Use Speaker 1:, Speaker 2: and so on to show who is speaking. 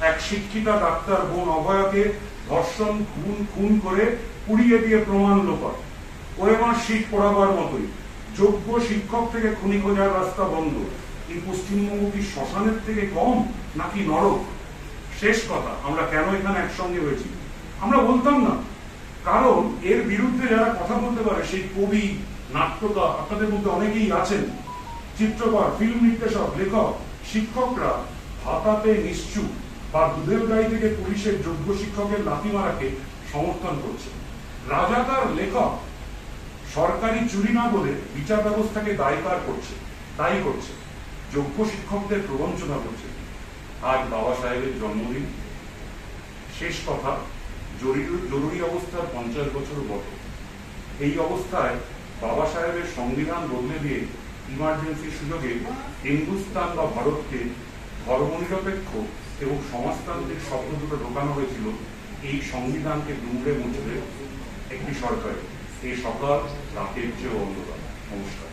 Speaker 1: এক শিক্ষিতা ডাক্তার বোন অভয়াকে ধর্ষণ খুন করে পুড়িয়ে দিয়ে প্রমাণ লোপাট। ওএমআর শীত পড়াবার মতোই যোগ্য শিক্ষক থেকে খুনি খোঁজার রাস্তা বন্ধ। এই পশ্চিমবঙ্গ কি শ্মশানের থেকে কম নাকি নরক? শেষ কথা, আমরা কেন এখানে একসঙ্গে হয়েছি আমরা বলতাম না, কারণ এর বিরুদ্ধে যারা কথা বলতে পারে সেই কবি, নাট্যকার, আপনাদের মধ্যে অনেকেই আছেন, চিত্রকর, ফিল্ম নির্দেশক, লেখক, শিক্ষকরা হাতাতে নিশ্চুপ বা দুধের গাড়ি থেকে পুলিশের যোগ্য শিক্ষকের লাথি মারাকে সমর্থন করছে। রাজাকার লেখক সরকারি চুরি না বলে বিচার ব্যবস্থাকে দায়ী করছে, যোগ্য শিক্ষকদের প্রবঞ্চনা করছে। আজ বাবা সাহেবের জন্মদিন। শেষ কথা, জরুরি অবস্থার 50 বছর বটে। এই অবস্থায় বাবা সাহেবের সংবিধান বদলে দিয়ে ইমার্জেন্সির সুযোগে হিন্দুস্তান বা ভারতকে ধর্মনিরপেক্ষ এবং সমাজতান্ত্রিক শব্দ দুটো ঢোকানো হয়েছিল এই সংবিধানকে দুমড়ে মুচড়ে একটি সরকারে। এই সকাল রাতের চেয়ে অন্ধকার। নমস্কার।